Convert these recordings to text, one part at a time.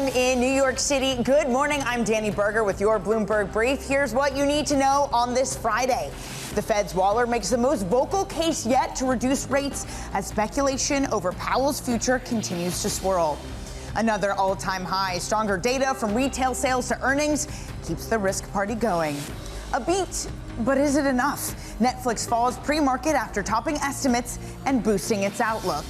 a.m. in New York City. Good morning. I'm Danny Berger with your Bloomberg Brief. Here's what you need to know on this Friday. The Fed's Waller makes the most vocal case yet to reduce rates as speculation over Powell's future continues to swirl. Another all-time high. Stronger data from retail sales to earnings keeps the risk party going. A beat, but is it enough? Netflix falls pre-market after topping estimates and boosting its outlook.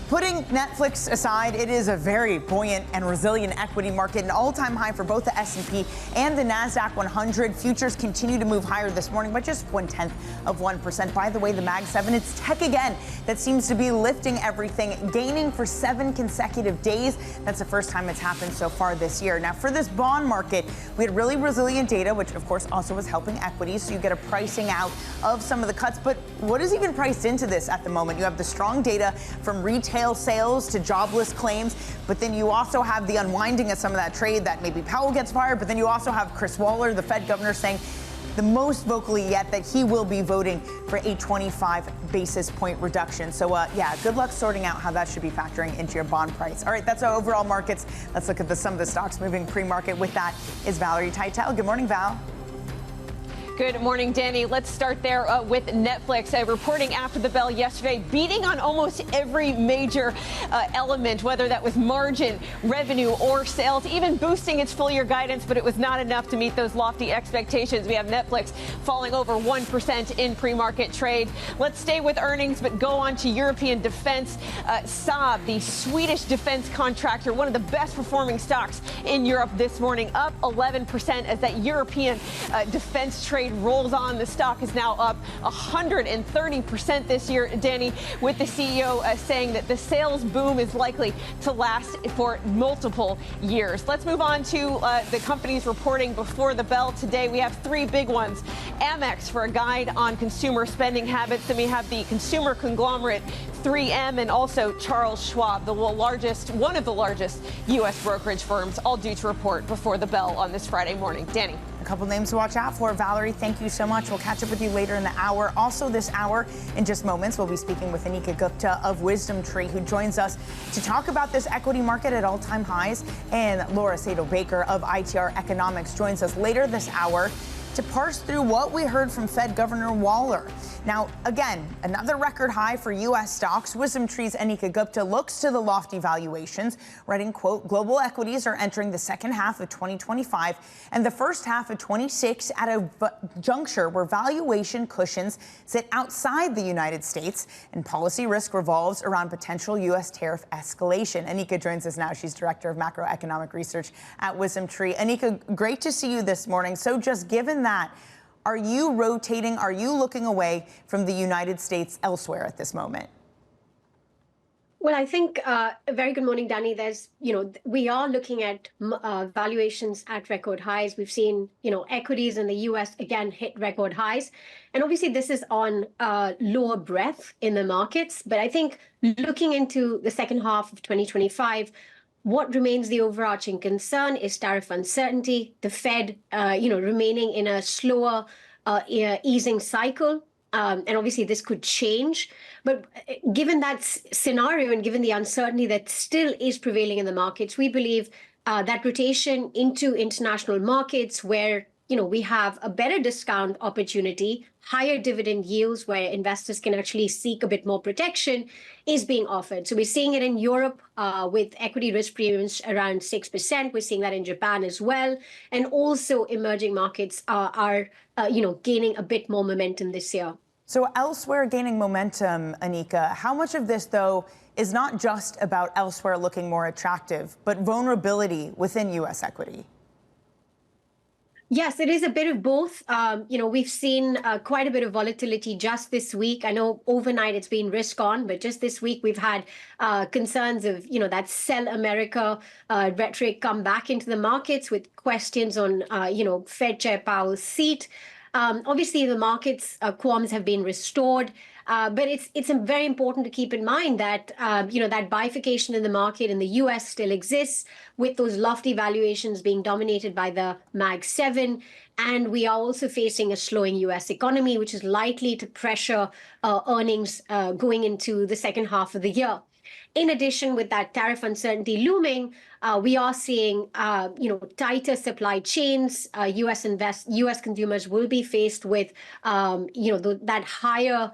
Putting Netflix aside, it is a very buoyant and resilient equity market, an all-time high for both the S&P and the Nasdaq 100. Futures continue to move higher this morning by just 0.1%. By the way, the Mag 7, it's tech again that seems to be lifting everything, gaining for 7 consecutive days. That's the first time it's happened so far this year. Now, for this bond market, we had really resilient data, which of course also was helping equities. So you get a pricing out of some of the cuts. But what is even priced into this at the moment? You have the strong data from retail sales to jobless claims, but then you also have the unwinding of some of that trade that maybe Powell gets fired, but then you also have Chris Waller, the Fed governor, saying the most vocally yet that he will be voting for a 25 basis point reduction. So, yeah, good luck sorting out how that should be factoring into your bond price. All right, that's our overall markets. Let's look at some of the stocks moving pre-market. With that is Valerie Teitel. Good morning, Val. Good morning, Danny. Let's start there with Netflix reporting after the bell yesterday, beating on almost every major element, whether that was margin, revenue, or sales, even boosting its full year guidance, but it was not enough to meet those lofty expectations. We have Netflix falling over 1% in pre-market trade. Let's stay with earnings, but go on to European defense. Saab, the Swedish defense contractor, one of the best performing stocks in Europe this morning, up 11% as that European defense trade rolls on. The stock is now up 130% this year, Danny, with the CEO saying that the sales boom is likely to last for multiple years. Let's move on to the companies reporting before the bell today. We have 3 big ones. Amex for a guide on consumer spending habits. Then we have the consumer conglomerate 3M and also Charles Schwab, one of the largest U.S. brokerage firms, all due to report before the bell on this Friday morning. Danny. A couple names to watch out for. Valerie, thank you so much. We'll catch up with you later in the hour. Also this hour, in just moments, we'll be speaking with Aneeka Gupta of Wisdomtree, who joins us to talk about this equity market at all-time highs. And Laura Saidel-Baker of ITR Economics joins us later this hour to parse through what we heard from Fed Governor Waller. Now, again, another record high for U.S. stocks. Wisdomtree's Aneeka Gupta looks to the lofty valuations, writing, quote, global equities are entering the second half of 2025 and the first half of 26 at a juncture where valuation cushions sit outside the United States and policy risk revolves around potential U.S. tariff escalation. Aneeka joins us now. She's director of macroeconomic research at Wisdomtree. Aneeka, great to see you this morning. So just given that, are you rotating? Are you looking away from the United States elsewhere at this moment? Well, I think a very good morning, Danny. We are looking at valuations at record highs. We've seen, equities in the U.S. again hit record highs. And obviously, this is on lower breadth in the markets. But I think looking into the second half of 2025, what remains the overarching concern is tariff uncertainty, the Fed, remaining in a slower easing cycle. And obviously, this could change. But given that scenario and given the uncertainty that still is prevailing in the markets, we believe that rotation into international markets where we have a better discount opportunity, higher dividend yields where investors can actually seek a bit more protection is being offered. So we're seeing it in Europe with equity risk premiums around 6%. We're seeing that in Japan as well. And also emerging markets are gaining a bit more momentum this year. So elsewhere gaining momentum, Aneeka, how much of this, though, is not just about elsewhere looking more attractive, but vulnerability within U.S. equity? Yes, it is a bit of both. We've seen quite a bit of volatility just this week. I know overnight it's been risk on, but just this week we've had concerns of, that sell America rhetoric come back into the markets with questions on, Fed Chair Powell's seat. Obviously, the markets qualms have been restored. But it's very important to keep in mind that, that bifurcation in the market in the U.S. still exists, with those lofty valuations being dominated by the Mag 7. And we are also facing a slowing U.S. economy, which is likely to pressure earnings going into the second half of the year. In addition, with that tariff uncertainty looming, we are seeing, tighter supply chains. U.S. consumers will be faced with, that higher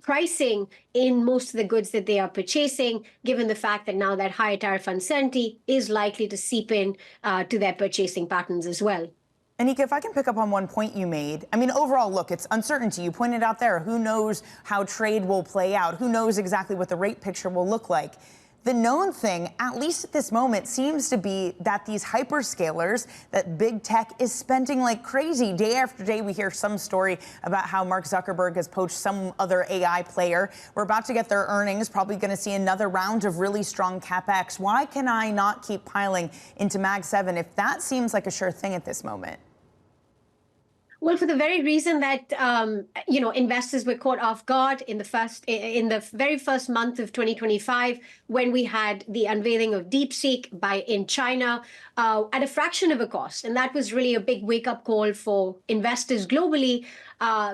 pricing in most of the goods that they are purchasing, given the fact that now that higher tariff uncertainty is likely to seep in to their purchasing patterns as well. Aneeka, if I can pick up on one point you made, I mean, overall, look, it's uncertainty. You pointed out there, who knows how trade will play out? Who knows exactly what the rate picture will look like? The known thing, at least at this moment, seems to be that these hyperscalers, that big tech is spending like crazy. Day after day, we hear some story about how Mark Zuckerberg has poached some other AI player. We're about to get their earnings, probably going to see another round of really strong CapEx. Why can I not keep piling into Mag 7 if that seems like a sure thing at this moment? Well, for the very reason that investors were caught off guard in the very first month of 2025, when we had the unveiling of DeepSeek in China at a fraction of a cost, and that was really a big wake-up call for investors globally,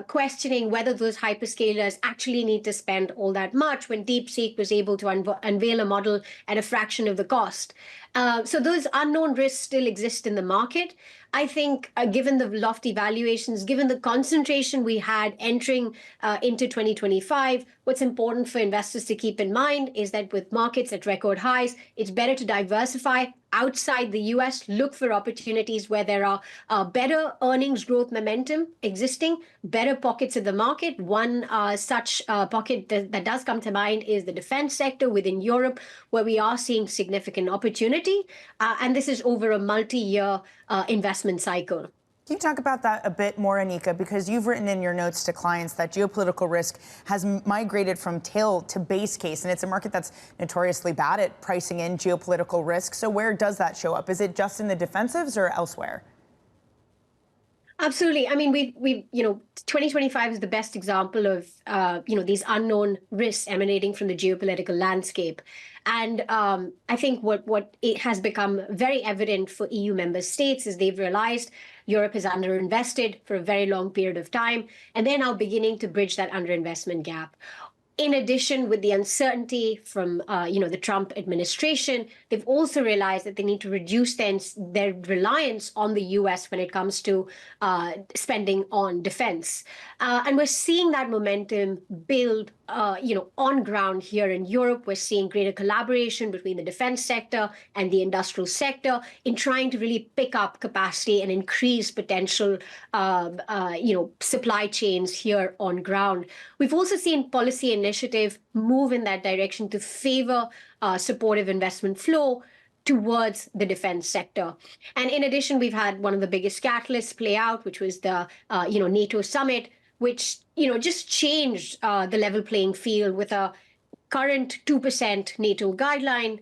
questioning whether those hyperscalers actually need to spend all that much when DeepSeek was able to unveil a model at a fraction of the cost. So those unknown risks still exist in the market. I think, given the lofty valuations, given the concentration we had entering into 2025, what's important for investors to keep in mind is that with markets at record highs, it's better to diversify outside the US, look for opportunities where there are better earnings growth momentum existing, better pockets of the market. One such pocket that does come to mind is the defense sector within Europe, where we are seeing significant opportunity. And this is over a multi-year investment cycle. Can you talk about that a bit more, Aneeka? Because you've written in your notes to clients that geopolitical risk has migrated from tail to base case, and it's a market that's notoriously bad at pricing in geopolitical risk. So where does that show up? Is it just in the defensives or elsewhere? Absolutely. I mean, we 2025 is the best example of, these unknown risks emanating from the geopolitical landscape. And I think what it has become very evident for EU member states is they've realized Europe has underinvested for a very long period of time, and they're now beginning to bridge that underinvestment gap. In addition, with the uncertainty from the Trump administration, they've also realized that they need to reduce their reliance on the U.S. when it comes to spending on defense. And we're seeing that momentum build on ground here in Europe. We're seeing greater collaboration between the defense sector and the industrial sector in trying to really pick up capacity and increase potential supply chains here on ground. We've also seen policy initiative move in that direction to favor supportive investment flow towards the defense sector. And in addition, we've had one of the biggest catalysts play out, which was the NATO summit, which just changed the level playing field with a current 2% NATO guideline,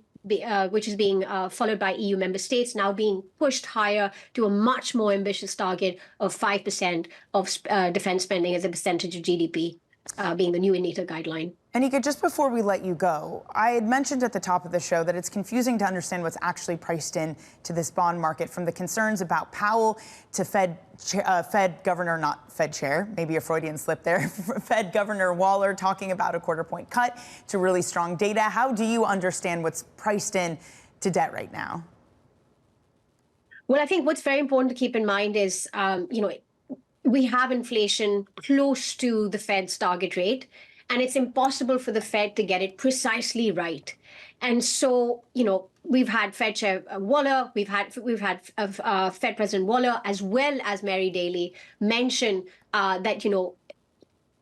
which is being followed by EU member states, now being pushed higher to a much more ambitious target of 5% of defense spending as a percentage of GDP, being the new NATO guideline. Aneeka, just before we let you go, I had mentioned at the top of the show that it's confusing to understand what's actually priced in to this bond market, from the concerns about Powell to Fed governor, not Fed chair, maybe a Freudian slip there, Fed Governor Waller talking about a quarter-point cut, to really strong data. How do you understand what's priced in to debt right now? Well, I think what's very important to keep in mind is, we have inflation close to the Fed's target rate, and it's impossible for the Fed to get it precisely right. And so, we've had Fed Chair Waller, we've had Fed President Waller, as well as Mary Daly, mention that,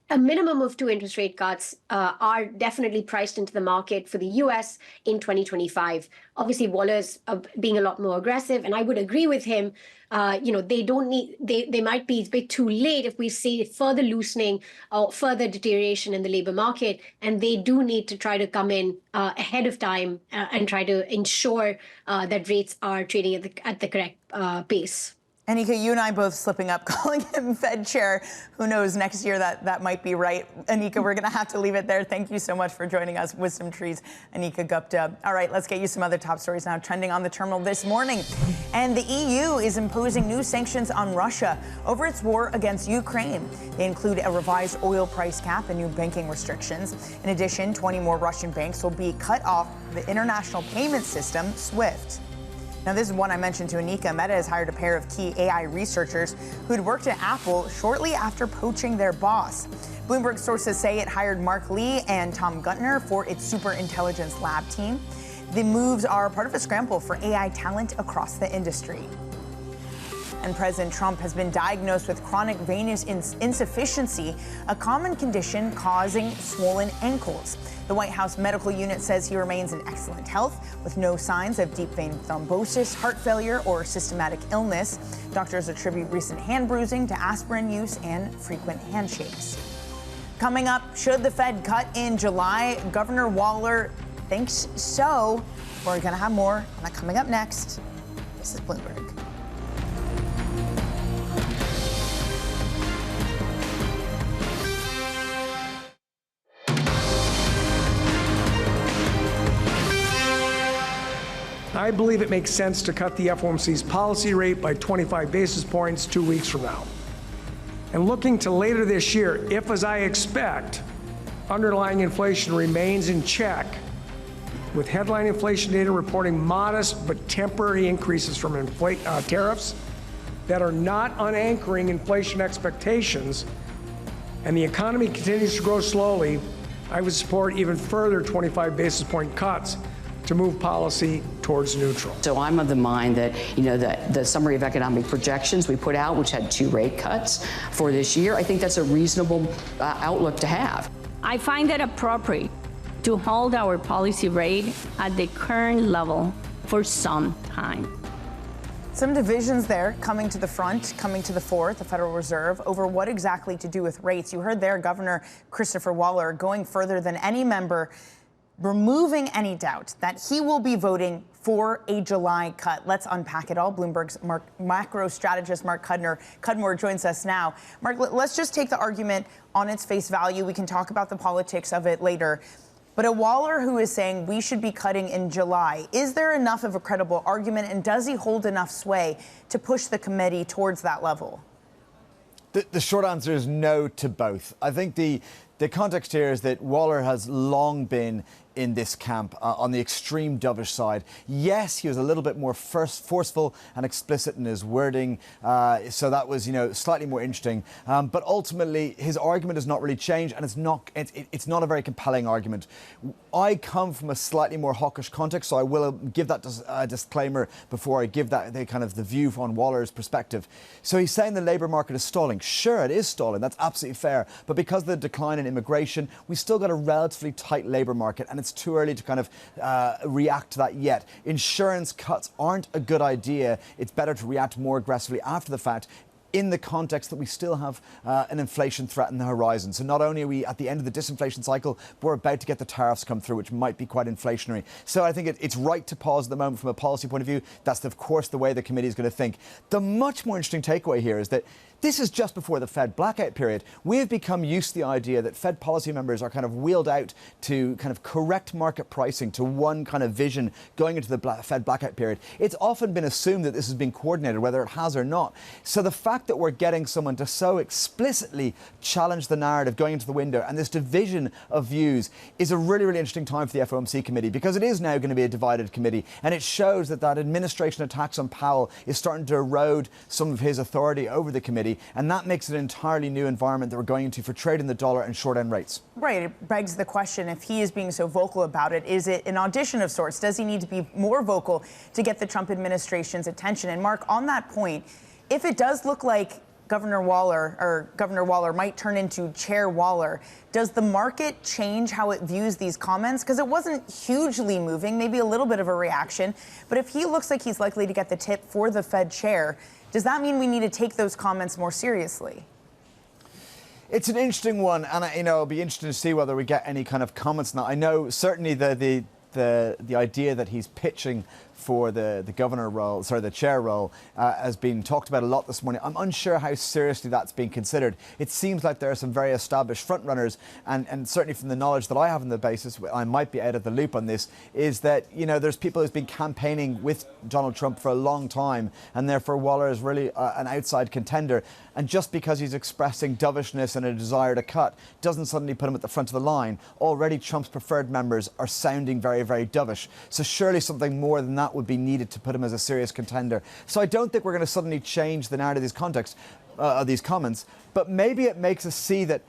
a minimum of 2 interest rate cuts are definitely priced into the market for the U.S. in 2025. Obviously, Waller's being a lot more aggressive, and I would agree with him. They might be a bit too late if we see further loosening or further deterioration in the labor market, and they do need to try to come in ahead of time and try to ensure that rates are trading at the correct pace. Aneeka, you and I both slipping up, calling him Fed chair. Who knows, next year that might be right. Aneeka, we're going to have to leave it there. Thank you so much for joining us, WisdomTree's Aneeka Gupta. All right, let's get you some other top stories now trending on the terminal this morning. And the EU is imposing new sanctions on Russia over its war against Ukraine. They include a revised oil price cap and new banking restrictions. In addition, 20 more Russian banks will be cut off the international payment system, SWIFT. Now, this is one I mentioned to Aneeka. Meta has hired a pair of key AI researchers who'd worked at Apple shortly after poaching their boss. Bloomberg sources say it hired Mark Lee and Tom Guntner for its superintelligence lab team. The moves are part of a scramble for AI talent across the industry. And President Trump has been diagnosed with chronic venous insufficiency, a common condition causing swollen ankles. The White House medical unit says he remains in excellent health with no signs of deep vein thrombosis, heart failure, or systematic illness. Doctors attribute recent hand bruising to aspirin use and frequent handshakes. Coming up, should the Fed cut in July? Governor Waller thinks so. We're going to have more on that coming up next. This is Bloomberg. I believe it makes sense to cut the FOMC's policy rate by 25 basis points 2 weeks from now. And looking to later this year, if, as I expect, underlying inflation remains in check, with headline inflation data reporting modest but temporary increases from tariffs that are not unanchoring inflation expectations, and the economy continues to grow slowly, I would support even further 25 basis point cuts to move policy towards neutral. So I'm of the mind that, the summary of economic projections we put out, which had 2 rate cuts for this year, I think that's a reasonable outlook to have. I find it appropriate to hold our policy rate at the current level for some time. Some divisions there coming to the front, coming to the fore, the Federal Reserve, over what exactly to do with rates. You heard there Governor Christopher Waller going further than any member, removing any doubt that he will be voting for a July cut. Let's unpack it all. Bloomberg's macro strategist Mark Cudmore joins us now. Mark, let's just take the argument on its face value. We can talk about the politics of it later. But a Waller who is saying we should be cutting in July, is there enough of a credible argument, and does he hold enough sway to push the committee towards that level? The short answer is no to both. I think the context here is that Waller has long been in this camp on the extreme dovish side. Yes, he was a little bit more forceful and explicit in his wording, so that was, slightly more interesting. But ultimately, his argument has not really changed, and it's not a very compelling argument. I come from a slightly more hawkish context, so I will give that disclaimer before I give that the view on Waller's perspective. So he's saying the labour market is stalling. Sure, it is stalling. That's absolutely fair. But because of the decline in immigration, we've still got a relatively tight labour market, and it's too early to react to that yet. Insurance cuts aren't a good idea. It's better to react more aggressively after the fact, in the context that we still have an inflation threat in the horizon. So not only are we at the end of the disinflation cycle, but we're about to get the tariffs come through, which might be quite inflationary. So I think it's right to pause at the moment from a policy point of view. That's, of course, the way the committee is going to think. The much more interesting takeaway here is that this is just before the Fed blackout period. We have become used to the idea that Fed policy members are wheeled out to correct market pricing to one vision going into the Fed blackout period. It's often been assumed that this has been coordinated, whether it has or not. So the fact that we're getting someone to so explicitly challenge the narrative going into the window and this division of views is a really, really interesting time for the FOMC committee, because it is now going to be a divided committee, and it shows that administration attacks on Powell is starting to erode some of his authority over the committee. And that makes it an entirely new environment that we're going into for trading the dollar and short-end rates. Right. It begs the question, if he is being so vocal about it, is it an audition of sorts? Does he need to be more vocal to get the Trump administration's attention? And Mark, on that point, if it does look like Governor Waller might turn into Chair Waller, does the market change how it views these comments? Because it wasn't hugely moving, maybe a little bit of a reaction. But if he looks like he's likely to get the tip for the Fed chair, does that mean we need to take those comments more seriously? It's an interesting one, and it'll be interesting to see whether we get any comments on that. I know certainly the idea that he's pitching for the governor role, the chair role, has been talked about a lot this morning. I'm unsure how seriously that's being considered. It seems like there are some very established frontrunners, and certainly from the knowledge that I have on the basis, I might be out of the loop on this, is that, there's people who've been campaigning with Donald Trump for a long time, and therefore Waller is really an outside contender. And just because he's expressing dovishness and a desire to cut doesn't suddenly put him at the front of the line. Already Trump's preferred members are sounding very, very dovish. So surely something more than that would be needed to put him as a serious contender. So I don't think we're going to suddenly change the narrative of these comments, but maybe it makes us see that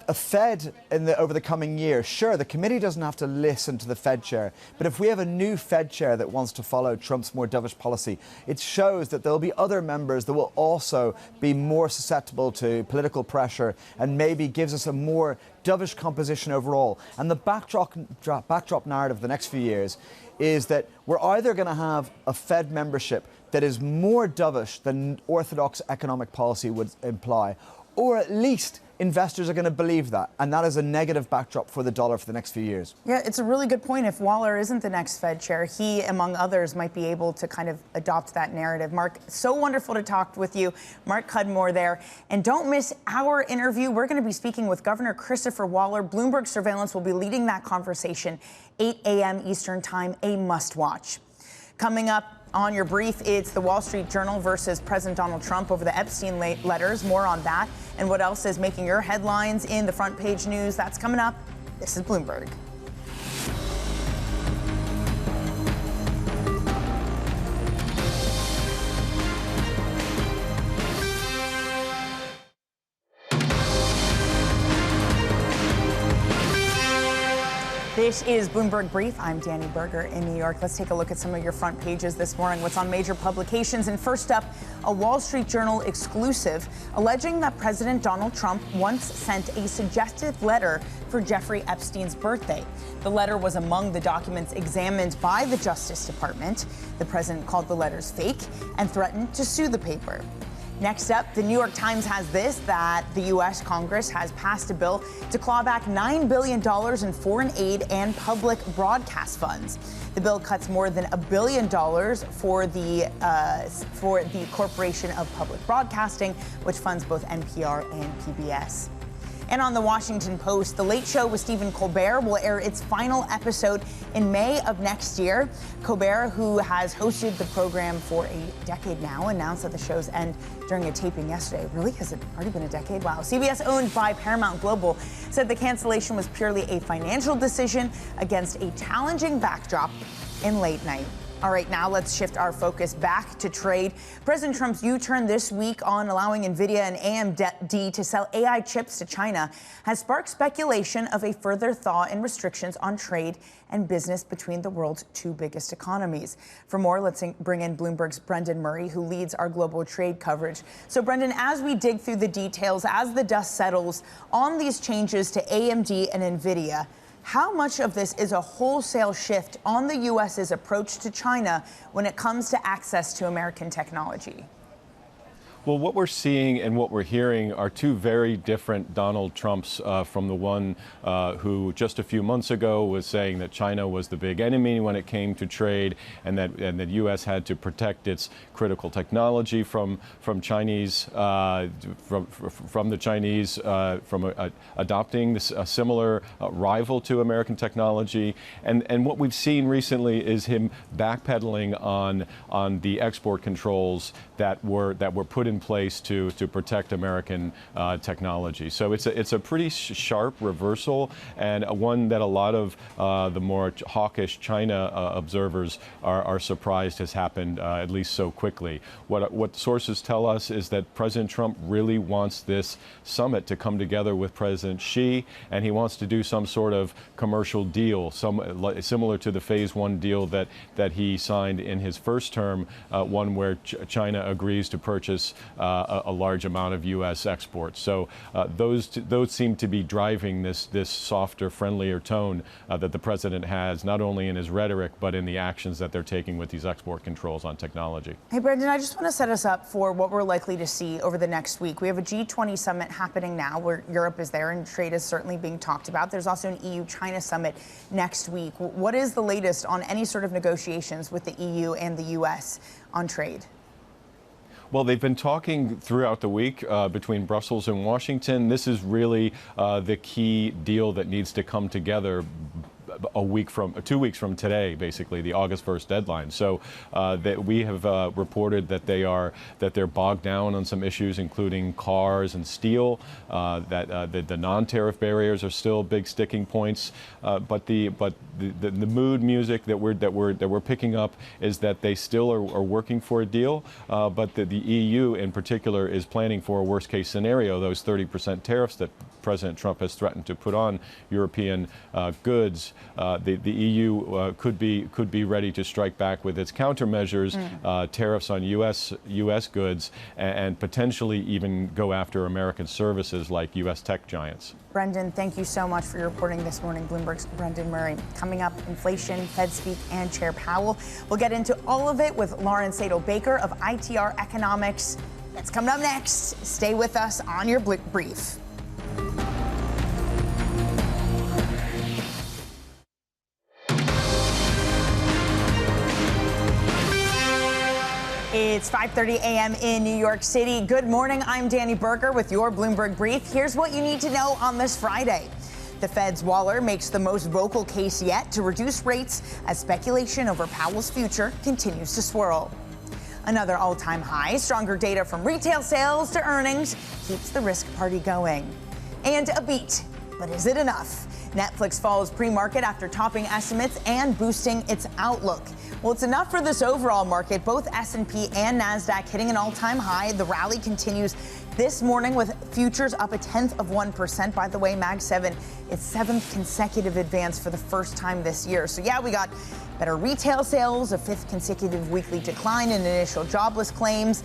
a Fed over the coming year, sure, the committee doesn't have to listen to the Fed chair, but if we have a new Fed chair that wants to follow Trump's more dovish policy, it shows that there'll be other members that will also be more susceptible to political pressure, and maybe gives us a more dovish composition overall. And the backdrop narrative of the next few years is that we're either going to have a Fed membership that is more dovish than orthodox economic policy would imply, or at least investors are going to believe that. And that is a negative backdrop for the dollar for the next few years. Yeah, it's a really good point. If Waller isn't the next Fed chair, he, among others, might be able to kind of adopt that narrative. Mark, so wonderful to talk with you. Mark Cudmore there. And don't miss our interview. We're going to be speaking with Governor Christopher Waller. Bloomberg Surveillance will be leading that conversation, 8 a.m. Eastern Time, a must-watch. Coming up on your brief, it's the Wall Street Journal versus President Donald Trump over the Epstein letters. More on that and what else is making your headlines in the front page news. That's coming up. This is Bloomberg. This is Bloomberg Brief. I'm Danny Berger in New York. Let's take a look at some of your front pages this morning. What's on major publications? And first up, a Wall Street Journal exclusive alleging that President Donald Trump once sent a suggestive letter for Jeffrey Epstein's birthday. The letter was among the documents examined by the Justice Department. The president called the letters fake and threatened to sue the paper. Next up, the New York Times has this, that the U.S. Congress has passed a bill to claw back $9 billion in foreign aid and public broadcast funds. The bill cuts more than $1 billion for the Corporation of Public Broadcasting, which funds both NPR and PBS. And on the Washington Post, The Late Show with Stephen Colbert will air its final episode in May of next year. Colbert, who has hosted the program for a decade now, announced that the show's end during a taping yesterday. Really? Has it already been a decade? Wow. CBS, owned by Paramount Global, said the cancellation was purely a financial decision against a challenging backdrop in late night. All right, now let's shift our focus back to trade. President Trump's U-turn this week on allowing Nvidia and AMD to sell AI chips to China has sparked speculation of a further thaw in restrictions on trade and business between the world's two biggest economies. For more, let's bring in Bloomberg's Brendan Murray, who leads our global trade coverage. So, Brendan, as we dig through the details, as the dust settles on these changes to AMD and Nvidia, how much of this is a wholesale shift on the U.S.'s approach to China when it comes to access to American technology? Well, what we're seeing and what we're hearing are two very different Donald Trumps from the one who just a few months ago was saying that China was the big enemy when it came to trade, and that U.S. had to protect its critical technology from Chinese from the Chinese adopting this similar rival to American technology. And what we've seen recently is him backpedaling on the export controls that were put in place to protect American technology. So it's a pretty sharp reversal, and one that a lot of the more hawkish China observers are surprised has happened at least so quickly. What sources tell us is that President Trump really wants this summit to come together with President Xi, and he wants to do some sort of commercial deal, similar to the Phase 1 deal that he signed in his first term, one where China agrees to purchase a large amount of U.S. exports. So those seem to be driving this softer, friendlier tone that the president has, not only in his rhetoric, but in the actions that they're taking with these export controls on technology. Hey, Brendan, I just want to set us up for what we're likely to see over the next week. We have a G20 summit happening now where Europe is there and trade is certainly being talked about. There's also an EU-China summit next week. What is the latest on any sort of negotiations with the EU and the U.S. on trade? Well, they've been talking throughout the week between Brussels and Washington. This is really the key deal that needs to come together 2 weeks from today, basically the August 1st deadline. So that we have reported that they're bogged down on some issues, including cars and steel. That the non-tariff barriers are still big sticking points. But the mood music that we're picking up is that they still are working for a deal. But the EU in particular is planning for a worst case scenario, those 30% tariffs that President Trump has threatened to put on European goods. The EU could be ready to strike back with its countermeasures, tariffs on U.S. goods, and potentially even go after American services like U.S. tech giants. Brendan, thank you so much for your reporting this morning. Bloomberg's Brendan Murray. Coming up, inflation, Fed speak, and Chair Powell. We'll get into all of it with Lauren Saidel-Baker of ITR Economics. That's coming up next. Stay with us on your brief. It's 5:30 a.m. in New York City. Good morning. I'm Danny Berger with your Bloomberg Brief. Here's what you need to know on this Friday. The Fed's Waller makes the most vocal case yet to reduce rates as speculation over Powell's future continues to swirl. Another all-time high, stronger data from retail sales to earnings keeps the risk party going. And a beat, but is it enough? Netflix falls pre-market after topping estimates and boosting its outlook. Well, it's enough for this overall market. Both S&P and Nasdaq hitting an all-time high. The rally continues this morning with futures up 0.1%. By the way, Mag 7, its seventh consecutive advance for the first time this year. So yeah, we got better retail sales, a fifth consecutive weekly decline in initial jobless claims.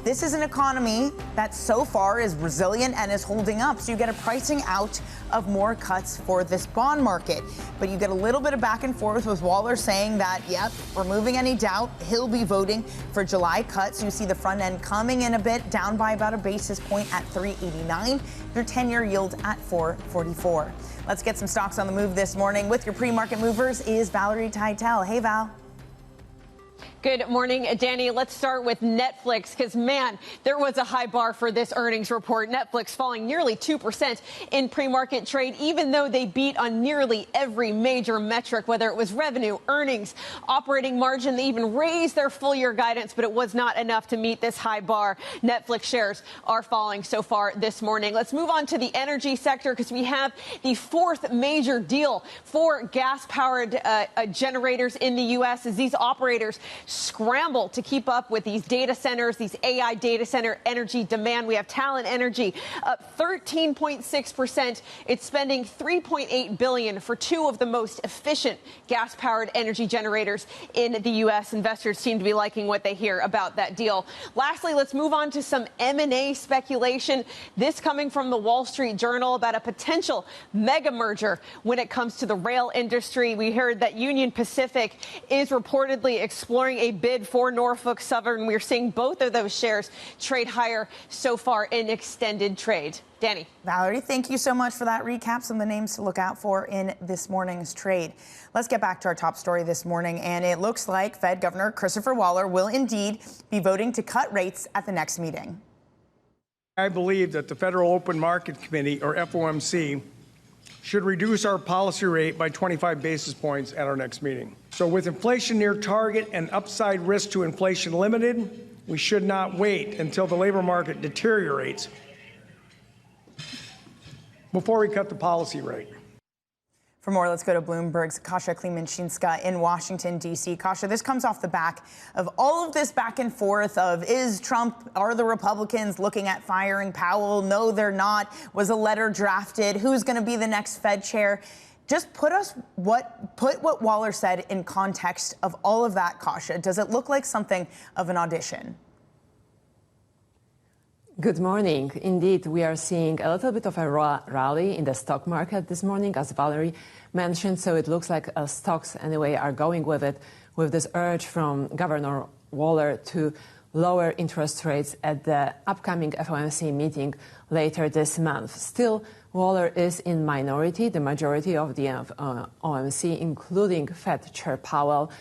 This is an economy that so far is resilient and is holding up. So you get a pricing out of more cuts for this bond market. But you get a little bit of back and forth with Waller saying that, yep, removing any doubt, he'll be voting for July cuts. You see the front end coming in a bit, down by about a basis point at 389. Your 10-year yield at 444. Let's get some stocks on the move this morning. With your pre-market movers is Valerie Teitel. Hey, Val. Good morning, Danny. Let's start with Netflix because, man, there was a high bar for this earnings report. Netflix falling nearly 2% in pre-market trade, even though they beat on nearly every major metric, whether it was revenue, earnings, operating margin. They even raised their full-year guidance, but it was not enough to meet this high bar. Netflix shares are falling so far this morning. Let's move on to the energy sector because we have the fourth major deal for gas-powered generators in the U.S. as these operators scramble to keep up with these data centers, these AI data center energy demand. We have Talent Energy up 13.6%. It's spending $3.8 billion for two of the most efficient gas-powered energy generators in the U.S. Investors seem to be liking what they hear about that deal. Lastly, let's move on to some M&A speculation. This coming from the Wall Street Journal about a potential mega merger when it comes to the rail industry. We heard that Union Pacific is reportedly exploring a bid for Norfolk Southern. We're seeing both of those shares trade higher so far in extended trade. Danny. Valerie, thank you so much for that recap. Some of the names to look out for in this morning's trade. Let's get back to our top story this morning. And it looks like Fed Governor Christopher Waller will indeed be voting to cut rates at the next meeting. I believe that the Federal Open Market Committee, or FOMC, should reduce our policy rate by 25 basis points at our next meeting. So with inflation near target and upside risk to inflation limited, we should not wait until the labor market deteriorates before we cut the policy rate. For more, let's go to Bloomberg's Kasia Klemenczynska in Washington, D.C. Kasia, this comes off the back of all of this back and forth of are the Republicans looking at firing Powell? No, they're not. Was a letter drafted? Who's going to be the next Fed chair? Just put what Waller said in context of all of that, Kasia. Does it look like something of an audition? Good morning. Indeed, we are seeing a little bit of a rally in the stock market this morning, as Valerie mentioned. So it looks like stocks, anyway, are going with it, with this urge from Governor Waller to lower interest rates at the upcoming FOMC meeting later this month. Still, Waller is in minority. The majority of the OMC, including Fed Chair Powell,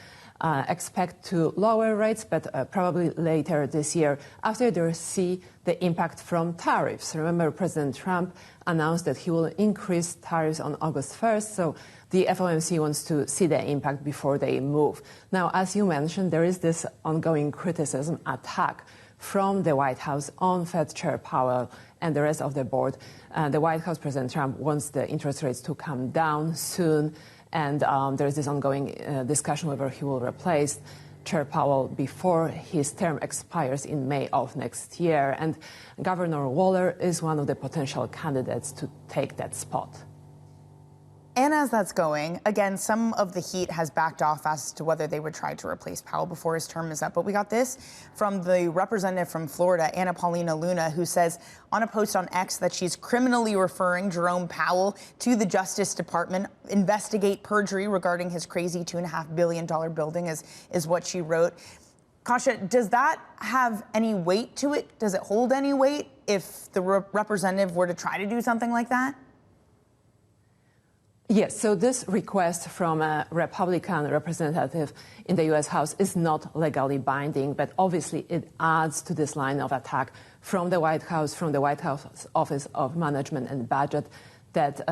expect to lower rates, but probably later this year after they see the impact from tariffs. Remember, President Trump announced that he will increase tariffs on August 1st, so the FOMC wants to see the impact before they move. Now, as you mentioned, there is this ongoing criticism, attack from the White House on Fed Chair Powell and the rest of the board. The White House, President Trump, wants the interest rates to come down soon. And there is this ongoing discussion whether he will replace Chair Powell before his term expires in May of next year. And Governor Waller is one of the potential candidates to take that spot. And as that's going, again, some of the heat has backed off as to whether they would try to replace Powell before his term is up. But we got this from the representative from Florida, Anna Paulina Luna, who says on a post on X that she's criminally referring Jerome Powell to the Justice Department, investigate perjury regarding his crazy $2.5 billion building is what she wrote. Kasia, does that have any weight to it? Does it hold any weight if the representative were to try to do something like that? Yes, so this request from a Republican representative in the U.S. House is not legally binding, but obviously it adds to this line of attack from the White House Office of Management and Budget, that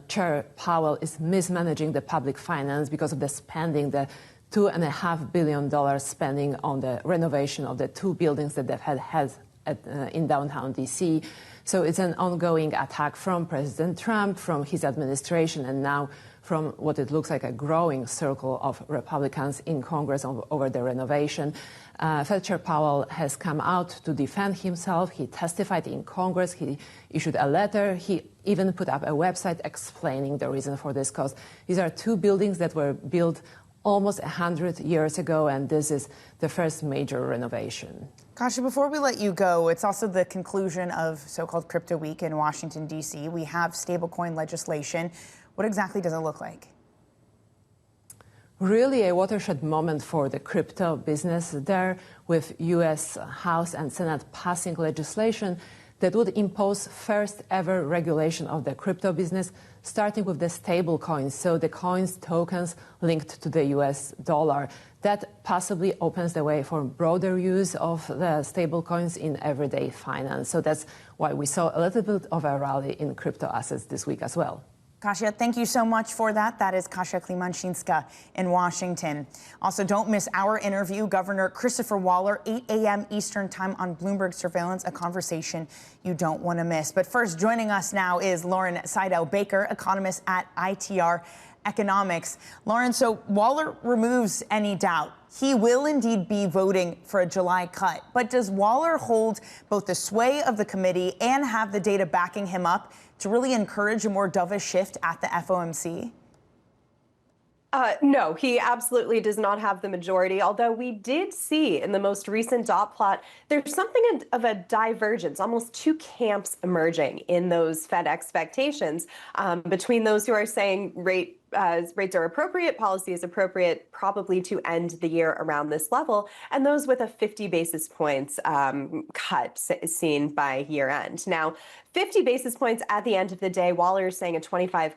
Chair Powell is mismanaging the public finance because of the spending, the $2.5 billion spending on the renovation of the two buildings that they've had in downtown D.C., So it's an ongoing attack from President Trump, from his administration, and now from what it looks like a growing circle of Republicans in Congress over the renovation. Fed Chair Powell has come out to defend himself. He testified in Congress. He issued a letter. He even put up a website explaining the reason for this cost. These are two buildings that were built almost 100 years ago, and this is the first major renovation. Kasia, before we let you go, it's also the conclusion of so-called Crypto Week in Washington, D.C. We have stablecoin legislation. What exactly does it look like? Really a watershed moment for the crypto business there, with U.S. House and Senate passing legislation that would impose first ever regulation of the crypto business, starting with the stable coins, so the coins, tokens linked to the U.S. dollar. That possibly opens the way for broader use of the stable coins in everyday finance. So that's why we saw a little bit of a rally in crypto assets this week as well. Kasia, thank you so much for that. That is Kasia Klimanshinska in Washington. Also, don't miss our interview, Governor Christopher Waller, 8 a.m. Eastern Time on Bloomberg Surveillance, a conversation you don't want to miss. But first, joining us now is Lauren Saidel-Baker, economist at ITR Economics. Lauren, so Waller removes any doubt. He will indeed be voting for a July cut. But does Waller hold both the sway of the committee and have the data backing him up to really encourage a more dovish shift at the FOMC? No, he absolutely does not have the majority, although we did see in the most recent dot plot, there's something of a divergence, almost two camps emerging in those Fed expectations between those who are saying rates are appropriate, policy is appropriate, probably to end the year around this level, and those with a 50 basis points cut seen by year end. Now, 50 basis points at the end of the day, Waller is saying a 25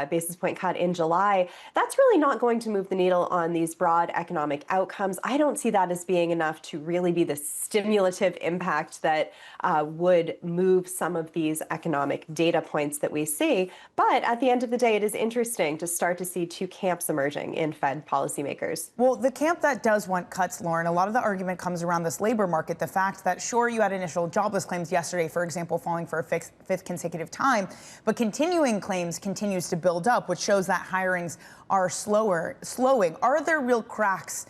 basis point cut in July. That's really not going to move the needle on these broad economic outcomes. I don't see that as being enough to really be the stimulative impact that would move some of these economic data points that we see. But at the end of the day, it is interesting to start to see two camps emerging in Fed policymakers. Well, the camp that does want cuts, Lauren, a lot of the argument comes around this labor market. The fact that, sure, you had initial jobless claims yesterday, for example, falling for a fifth consecutive time, but continuing claims continues to build up, which shows that hirings are slowing. Are there real cracks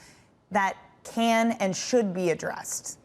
that can and should be addressed?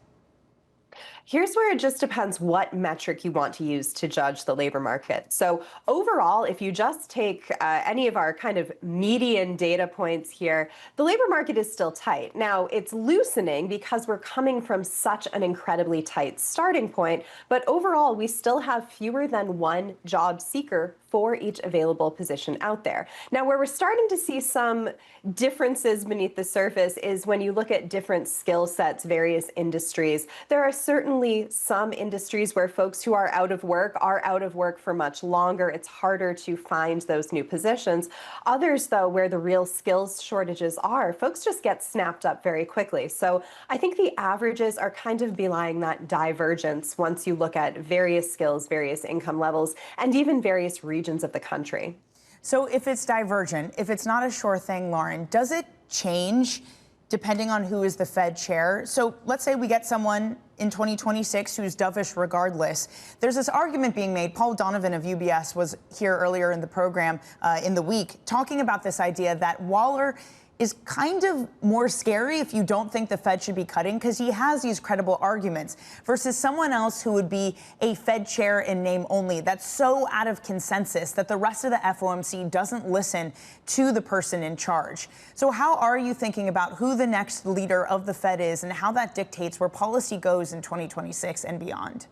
Here's where it just depends what metric you want to use to judge the labor market. So overall, if you just take any of our kind of median data points here, the labor market is still tight. Now, it's loosening because we're coming from such an incredibly tight starting point, but overall, we still have fewer than one job seeker for each available position out there. Now, where we're starting to see some differences beneath the surface is when you look at different skill sets, various industries. There are certainly some industries where folks who are out of work for much longer. It's harder to find those new positions. Others, though, where the real skills shortages are, folks just get snapped up very quickly. So I think the averages are kind of belying that divergence once you look at various skills, various income levels, and even various regions of the country. So if it's divergent, if it's not a sure thing, Lauren, does it change depending on who is the Fed chair? So let's say we get someone in 2026 who's dovish regardless. There's this argument being made. Paul Donovan of UBS was here earlier in the program in the week talking about this idea that Waller is kind of more scary if you don't think the Fed should be cutting because he has these credible arguments versus someone else who would be a Fed chair in name only that's so out of consensus that the rest of the FOMC doesn't listen to the person in charge. So how are you thinking about who the next leader of the Fed is and how that dictates where policy goes in 2026 and beyond?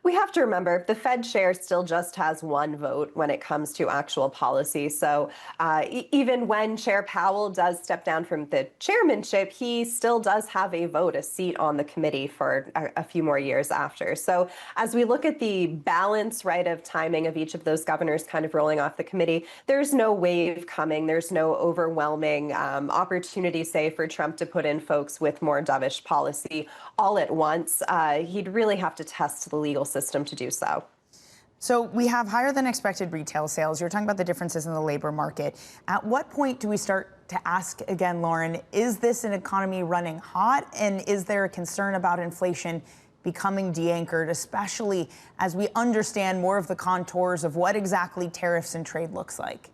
We have to remember the Fed chair still just has one vote when it comes to actual policy. So even when Chair Powell does step down from the chairmanship, he still does have a vote, a seat on the committee for a few more years after. So as we look at the balance, right, of timing of each of those governors kind of rolling off the committee, there's no wave coming. There's no overwhelming opportunity, say, for Trump to put in folks with more dovish policy all at once. He'd really have to test the legal system to do so. So we have higher than expected retail sales. You're talking about the differences in the labor market. At what point do we start to ask again, Lauren, is this an economy running hot? And is there a concern about inflation becoming de-anchored, especially as we understand more of the contours of what exactly tariffs and trade looks like?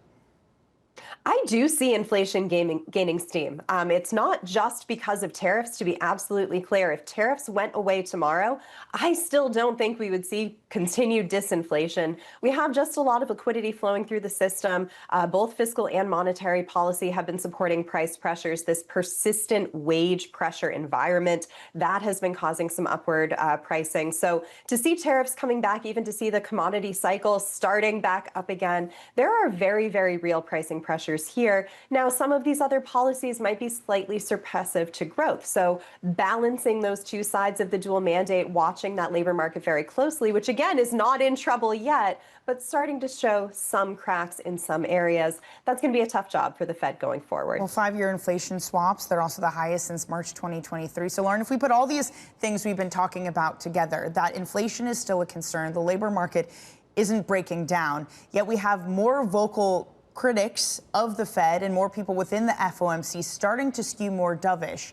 I do see inflation gaining steam. It's not just because of tariffs, to be absolutely clear. If tariffs went away tomorrow, I still don't think we would see continued disinflation. We have just a lot of liquidity flowing through the system. Both fiscal and monetary policy have been supporting price pressures. This persistent wage pressure environment, that has been causing some upward pricing. So to see tariffs coming back, even to see the commodity cycle starting back up again, there are very, very real pricing pressures here. Now, some of these other policies might be slightly suppressive to growth. So balancing those two sides of the dual mandate, watching that labor market very closely, which again is not in trouble yet, but starting to show some cracks in some areas. That's going to be a tough job for the Fed going forward. Well, 5-year inflation swaps, they're also the highest since March 2023. So, Lauren, if we put all these things we've been talking about together, that inflation is still a concern, the labor market isn't breaking down, yet we have more vocal critics of the Fed and more people within the FOMC starting to skew more dovish.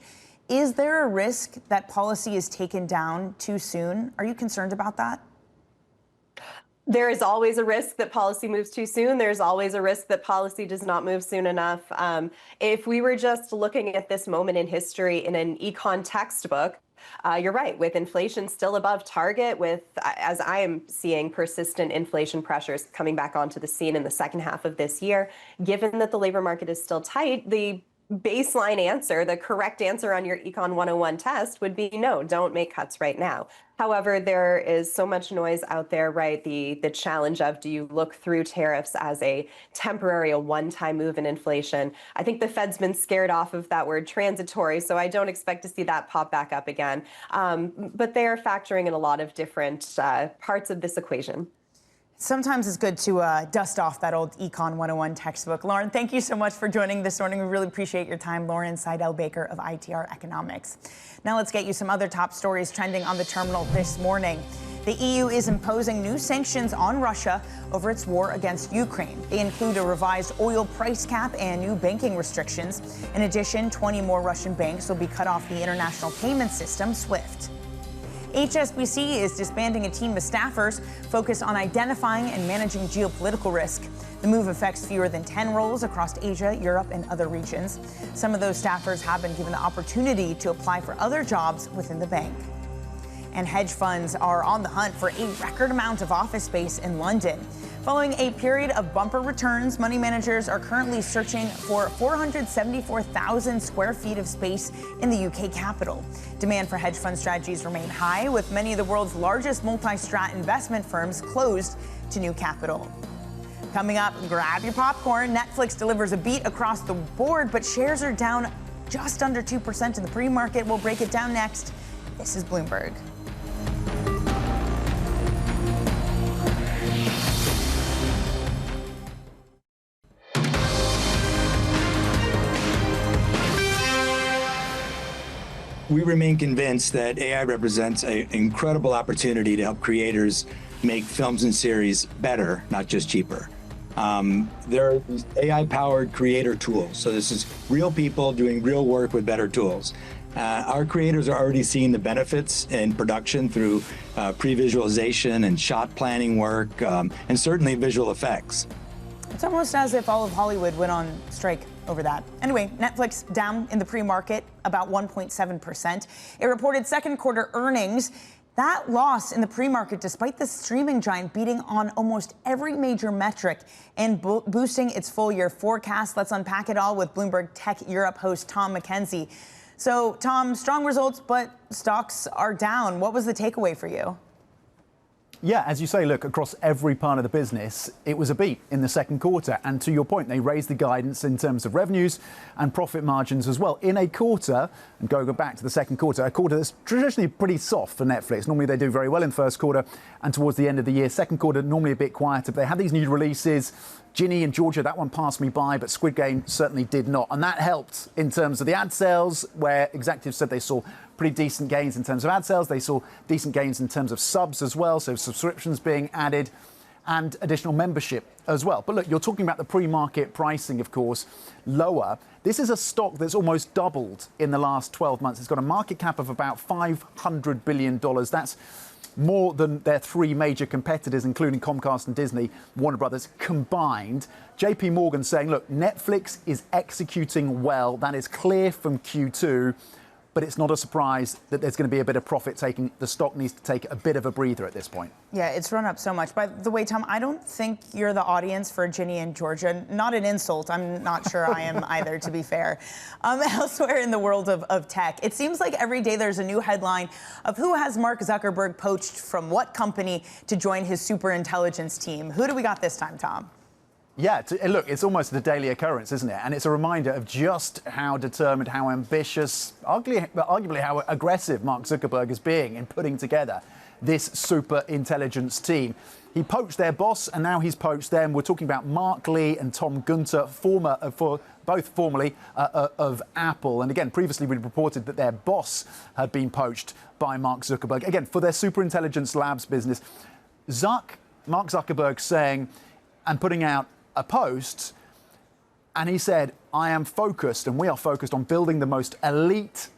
Is there a risk that policy is taken down too soon? Are you concerned about that? There is always a risk that policy moves too soon. There's always a risk that policy does not move soon enough. If we were just looking at this moment in history in an econ textbook, you're right, with inflation still above target, with, as I am seeing, persistent inflation pressures coming back onto the scene in the second half of this year, given that the labor market is still tight, the baseline answer, the correct answer on your Econ 101 test would be no, don't make cuts right now. However, there is so much noise out there, right? The challenge of, do you look through tariffs as a temporary, a one-time move in inflation? I think the Fed's been scared off of that word transitory, so I don't expect to see that pop back up again. But they are factoring in a lot of different parts of this equation. Sometimes it's good to dust off that old Econ 101 textbook. Lauren, thank you so much for joining this morning. We really appreciate your time. Lauren Saidel-Baker of ITR Economics. Now let's get you some other top stories trending on the terminal this morning. The EU is imposing new sanctions on Russia over its war against Ukraine. They include a revised oil price cap and new banking restrictions. In addition, 20 more Russian banks will be cut off the international payment system, SWIFT. HSBC is disbanding a team of staffers focused on identifying and managing geopolitical risk. The move affects fewer than 10 roles across Asia, Europe, and other regions. Some of those staffers have been given the opportunity to apply for other jobs within the bank. And hedge funds are on the hunt for a record amount of office space in London. Following a period of bumper returns, money managers are currently searching for 474,000 square feet of space in the UK capital. Demand for hedge fund strategies remain high, with many of the world's largest multi-strat investment firms closed to new capital. Coming up, grab your popcorn. Netflix delivers a beat across the board, but shares are down just under 2% in the pre-market. We'll break it down next. This is Bloomberg. We remain convinced that AI represents an incredible opportunity to help creators make films and series better, not just cheaper. There are these AI-powered creator tools. So this is real people doing real work with better tools. Our creators are already seeing the benefits in production through pre-visualization and shot planning work, and certainly visual effects. It's almost as if all of Hollywood went on strike over that. Anyway, Netflix down in the pre-market about 1.7%. It reported second quarter earnings. That loss in the pre-market, despite the streaming giant beating on almost every major metric and boosting its full year forecast. Let's unpack it all with Bloomberg Tech Europe host Tom McKenzie. So, Tom, strong results, but stocks are down. What was the takeaway for you? Yeah, as you say, look, across every part of the business, it was a beat in the second quarter. And to your point, they raised the guidance in terms of revenues and profit margins as well. In a quarter, and going back to the second quarter, a quarter that's traditionally pretty soft for Netflix. Normally they do very well in first quarter and towards the end of the year. Second quarter, normally a bit quieter. But they had these new releases. Ginny and Georgia, that one passed me by, but Squid Game certainly did not. And that helped in terms of the ad sales, where executives said they saw pretty decent gains in terms of ad sales. They saw decent gains in terms of subs as well, so subscriptions being added and additional membership as well. But look, you're talking about the pre-market pricing, of course, lower. This is a stock that's almost doubled in the last 12 months. It's got a market cap of about $500 billion. That's more than their three major competitors, including Comcast and Disney, Warner Brothers combined. JP Morgan saying, look, Netflix is executing well. That is clear from Q2. But it's not a surprise that there's going to be a bit of profit taking. The stock needs to take a bit of a breather at this point. Yeah, it's run up so much. By the way, Tom, I don't think you're the audience for Ginny and Georgia. Not an insult. I'm not sure I am either, to be fair. Elsewhere in the world of tech, it seems like every day there's a new headline of who has Mark Zuckerberg poached from what company to join his superintelligence team. Who do we got this time, Tom? Yeah, look, it's almost a daily occurrence, isn't it? And it's a reminder of just how determined, how ambitious, arguably how aggressive Mark Zuckerberg is being in putting together this super intelligence team. He poached their boss, and now he's poached them. We're talking about Mark Lee and Tom Gunter, both formerly of Apple. And again, previously we reported that their boss had been poached by Mark Zuckerberg. Again, for their superintelligence labs business. Mark Zuckerberg saying and putting out a post, and he said, I am focused, and we are focused on building the most elite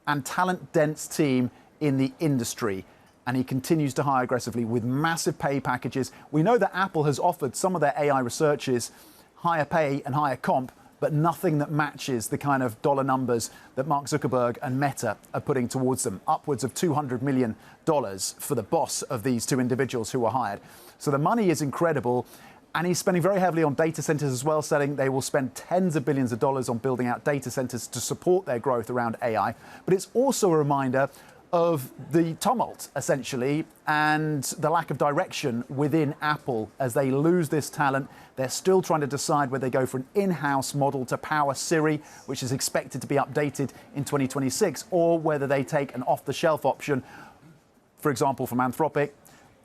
and talent-dense team in the industry. And he continues to hire aggressively with massive pay packages. We know that Apple has offered some of their AI researchers higher pay and higher comp, but nothing that matches the kind of dollar numbers that Mark Zuckerberg and Meta are putting towards them. Upwards of $200 million for the boss of these two individuals who were hired. So the money is incredible. And he's spending very heavily on data centers as well, saying they will spend tens of billions of dollars on building out data centers to support their growth around AI. But it's also a reminder of the tumult, essentially, and the lack of direction within Apple as they lose this talent. They're still trying to decide whether they go for an in-house model to power Siri, which is expected to be updated in 2026, or whether they take an off-the-shelf option, for example, from Anthropic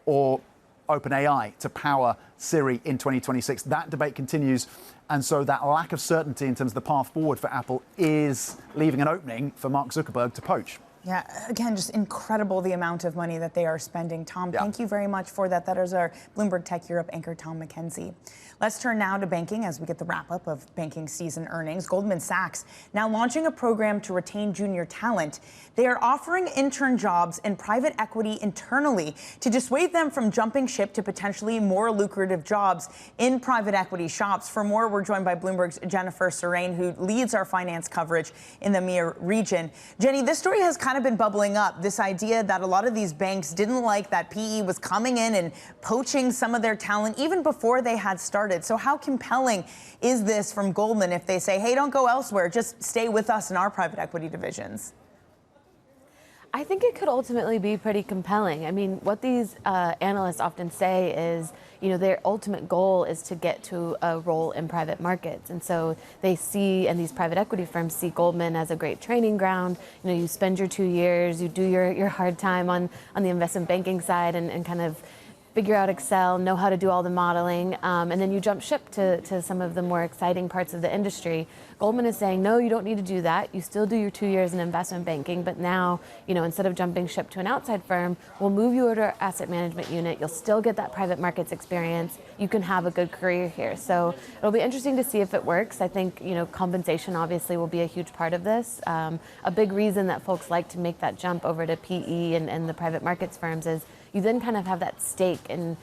or OpenAI to power Siri in 2026. That debate continues. And so that lack of certainty in terms of the path forward for Apple is leaving an opening for Mark Zuckerberg to poach. Yeah, again, just incredible the amount of money that they are spending. Tom, thank you very much for that. That is our Bloomberg Tech Europe anchor, Tom McKenzie. Let's turn now to banking as we get the wrap-up of banking season earnings. Goldman Sachs now launching a program to retain junior talent. They are offering intern jobs in private equity internally to dissuade them from jumping ship to potentially more lucrative jobs in private equity shops. For more, we're joined by Bloomberg's Jennifer Serrain, who leads our finance coverage in the EMEA region. Jenny, this story has kind kind of been bubbling up, this idea that a lot of these banks didn't like that PE was coming in and poaching some of their talent even before they had started. So how compelling is this from Goldman if they say, hey, don't go elsewhere, just stay with us in our private equity divisions? I think it could ultimately be pretty compelling. I mean, what these analysts often say is, you know, their ultimate goal is to get to a role in private markets. And so they see, and these private equity firms see Goldman as a great training ground. You know, you spend your 2 years, you do your hard time on the investment banking side and kind of figure out Excel, know how to do all the modeling, and then you jump ship to some of the more exciting parts of the industry. Goldman is saying, no, you don't need to do that. You still do your 2 years in investment banking, but now, you know, instead of jumping ship to an outside firm, we'll move you over to our asset management unit. You'll still get that private markets experience. You can have a good career here. So it'll be interesting to see if it works. I think, you know, compensation obviously will be a huge part of this. A big reason that folks like to make that jump over to PE and the private markets firms is you then kind of have that stake, and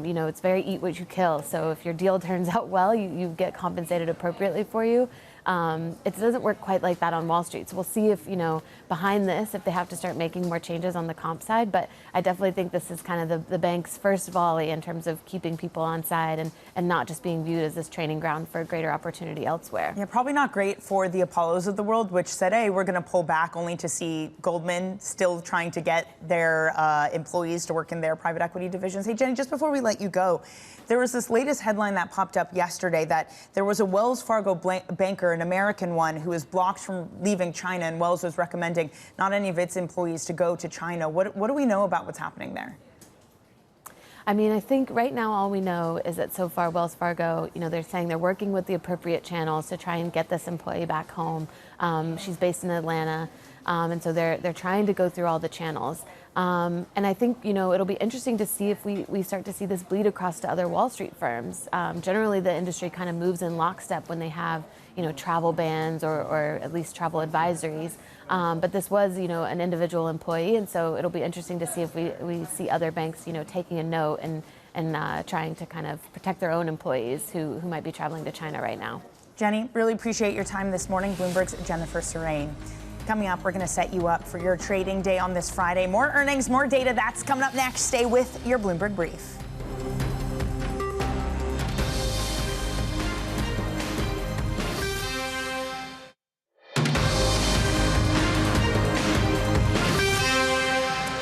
you know, it's very eat what you kill. So if your deal turns out well, you get compensated appropriately for you. It doesn't work quite like that on Wall Street. So we'll see if, you know, behind this, if they have to start making more changes on the comp side. But I definitely think this is kind of the bank's first volley in terms of keeping people on side and not just being viewed as this training ground for greater opportunity elsewhere. Yeah, probably not great for the Apollos of the world, which said, hey, we're going to pull back, only to see Goldman still trying to get their employees to work in their private equity divisions. Hey, Jenny, just before we let you go, there was this latest headline that popped up yesterday that there was a Wells Fargo banker, an American one, who was blocked from leaving China, and Wells was recommending not any of its employees to go to China. What do we know about what's happening there? I mean, I think right now all we know is that so far Wells Fargo, you know, they're saying they're working with the appropriate channels to try and get this employee back home. She's based in Atlanta, and so they're trying to go through all the channels. And I think, you know, it'll be interesting to see if we start to see this bleed across to other Wall Street firms. Generally, the industry kind of moves in lockstep when they have, you know, travel bans or at least travel advisories. But this was, you know, an individual employee, and so it'll be interesting to see if we see other banks, you know, taking a note and trying to kind of protect their own employees who might be traveling to China right now. Jenny, really appreciate your time this morning. Bloomberg's Jennifer Serrain. Coming up, we're going to set you up for your trading day on this Friday. More earnings, more data. That's coming up next. Stay with your Bloomberg Brief.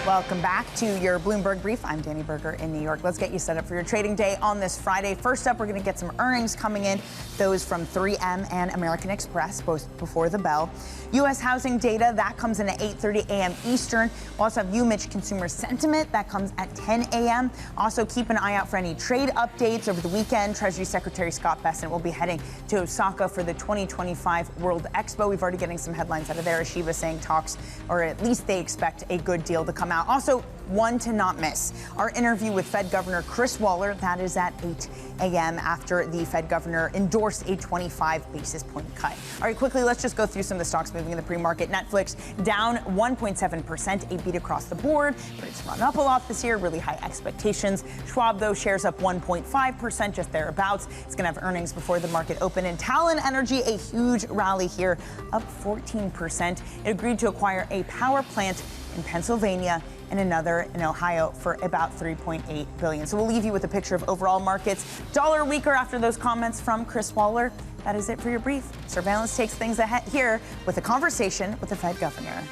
Welcome back to your Bloomberg Brief. I'm Danny Berger in New York. Let's get you set up for your trading day on this Friday. First up, we're going to get some earnings coming in. Those from 3M and American Express, both before the bell. U.S. housing data, that comes in at 8:30 a.m. Eastern. We'll also have UMich consumer sentiment. That comes at 10 a.m. Also, keep an eye out for any trade updates over the weekend. Treasury Secretary Scott Bessent will be heading to Osaka for the 2025 World Expo. We've already getting some headlines out of there. Shiba saying talks, or at least they expect a good deal to come out. Also, one to not miss, our interview with Fed Governor Chris Waller. That is at 8 a.m. after the Fed Governor endorsed a 25 basis point cut. All right, quickly, let's just go through some of the stocks moving in the pre-market. Netflix down 1.7%, a beat across the board, but it's run up a lot this year, really high expectations. Schwab, though, shares up 1.5%, just thereabouts. It's going to have earnings before the market open. And Talon Energy, a huge rally here, up 14%. It agreed to acquire a power plant in Pennsylvania and another in Ohio for about $3.8 billion. So we'll leave you with a picture of overall markets. Dollar weaker after those comments from Chris Waller. That is it for your brief. Surveillance takes things ahead here with a conversation with the Fed Governor.